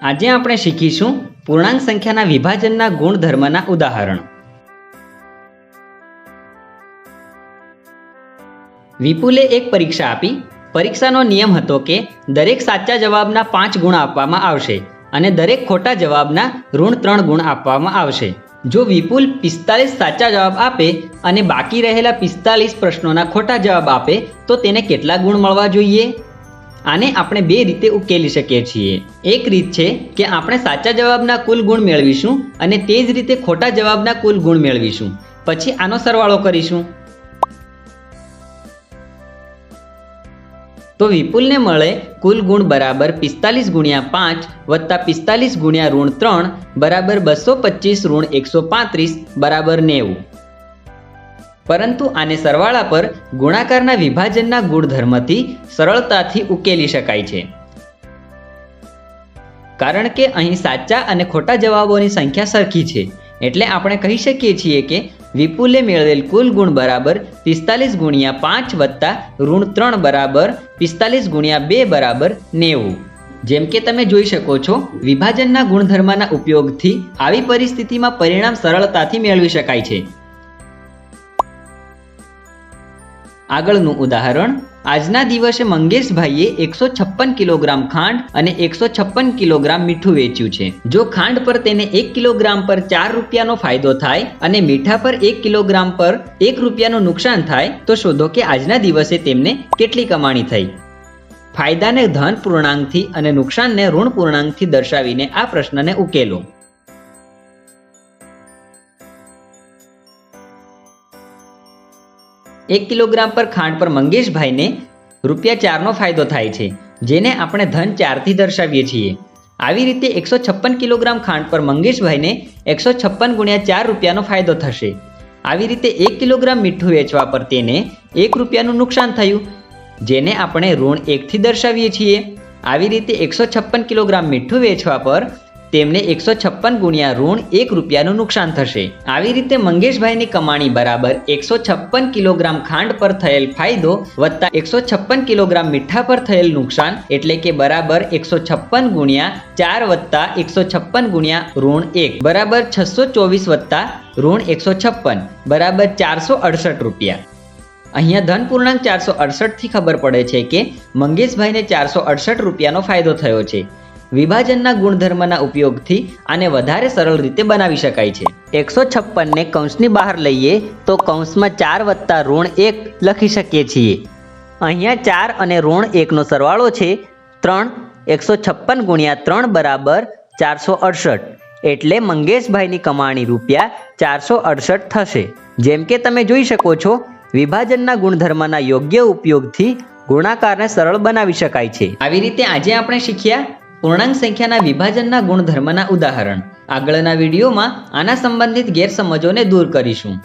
આજે આપણે શીખીશું પૂર્ણાંક સંખ્યાના વિભાજનના ગુણધર્મના ઉદાહરણ। વિપુલે એક પરીક્ષા આપી। પરીક્ષાનો નિયમ હતો કે દરેક સાચા જવાબના 5 ગુણ આપવામાં આવશે અને દરેક ખોટા જવાબના -3 ગુણ આપવામાં આવશે। જો વિપુલ 45 સાચા જવાબ આપે અને બાકી રહેલા 45 પ્રશ્નોના ખોટા જવાબ આપે તો તેને કેટલા ગુણ મળવા જોઈએ? આને આપણે બે રીતે ઉકેલી શકીએ છીએ। એક રીત છે કે આપણે સાચા જવાબના કુલ ગુણ મેળવીશું અને તે જ રીતે ખોટા જવાબના કુલ ગુણ મેળવીશું, પછી આનો સરવાળો કરીશું। તો વિપુલને મળે કુલ ગુણ બરાબર 45 ગુણ્યા 5 વત્તા 45 ગુણ્યા -3 બરાબર 225 ઋણ 135 બરાબર 90। પરંતુ આને સરવાળા પર ગુણાકારના વિભાજનના ગુણધર્મથી સરળતાથી ઉકેલી શકાય છે, કારણ કે અહીં સાચા અને ખોટા જવાબોની સંખ્યા સરખી છે। એટલે આપણે કહી શકીએ છીએ કે વિપુલે મેળવેલ કુલ ગુણ બરાબર 45 ગુણ્યા 5 વત્તા -3 બરાબર 45 ગુણ્યા 2 બરાબર 90। જેમ કે તમે જોઈ શકો છો, વિભાજનના ગુણધર્મના ઉપયોગથી આવી પરિસ્થિતિમાં પરિણામ સરળતાથી મેળવી શકાય છે। આગળનું ઉદાહરણ। આજના દિવસે મંગેશભાઈએ 156 કિલોગ્રામ ખાંડ અને 156 કિલોગ્રામ મીઠું વેચ્યું છે। જો ખાંડ પર તેને 1 કિલોગ્રામ પર 4 રૂપિયાનો ફાયદો થાય અને મીઠા પર 1 કિલોગ્રામ પર 1 રૂપિયાનું નુકસાન થાય તો શોધો કે આજના દિવસે તેમને કેટલી કમાણી થઈ। ફાયદાને ધન પૂર્ણાંકથી અને નુકસાનને ઋણ પૂર્ણાંકથી દર્શાવીને આ પ્રશ્નને ઉકેલો। एक किलोग्राम पर खांड पर मंगेशभाઈને ₹4નો ફાયદો થાય છે, જેને આપણે ધન 4 થી દર્શાવીએ છીએ। આવી રીતે 156 કિલોગ્રામ ખાંડ પર મંગેશભાઈને 156 ગુણ્યા 4 રૂપિયાનો ફાયદો થશે। આવી રીતે 1 કિલોગ્રામ મીઠું વેચવા પર તેને 1 રૂપિયાનું નુકસાન થયું, જેને આપણે ઋણ 1 થી દર્શાવીએ છીએ। આવી રીતે 156 કિલોગ્રામ મીઠું વેચવા પર તેમને 156 ગુણ્યા ઋણ 1 રૂપિયાનું નુકસાન થશે। આવી રીતે મંગેશભાઈની કમાણી બરાબર 156 કિલોગ્રામ ખાંડ પર થયેલ ફાયદો વત્તા 156 કિલોગ્રામ મીઠા પર થયેલ નુકસાન, એટલે કે બરાબર 156 ગુણ્યા 4 વત્તા 156 ગુણ્યા ઋણ 1 બરાબર 624 વત્તા ઋણ 156 બરાબર 468 રૂપિયા। અહીંયા ધન પૂર્ણાંક 468 થી ખબર પડે છે કે મંગેશભાઈને 468 રૂપિયાનો ફાયદો થયો છે। વિભાજનના ગુણધર્મના ઉપયોગથી આને વધારે સરળ રીતે બનાવી શકાય છે। 156 ને કૌંસની બહાર લઈએ તો કૌંસમાં 4 વત્તા ઋણ 1 લખી શકીએ છીએ। અહીંયા 4 અને ઋણ 1 નો સરવાળો છે 3। 156 ગુણ્યા 3 બરાબર 468, એટલે મંગેશભાઈની કમાણી ₹468 થશે। જેમ કે તમે જોઈ શકો છો, વિભાજનના ગુણધર્મના યોગ્ય ઉપયોગથી ગુણાકારને સરળ બનાવી શકાય છે। આવી રીતે આજે આપણે શીખ્યા પૂર્ણાંક સંખ્યાના વિભાજનના ગુણધર્મના ઉદાહરણ। આગળના વિડીયોમાં આના સંબંધિત ગેરસમજોને દૂર કરીશું।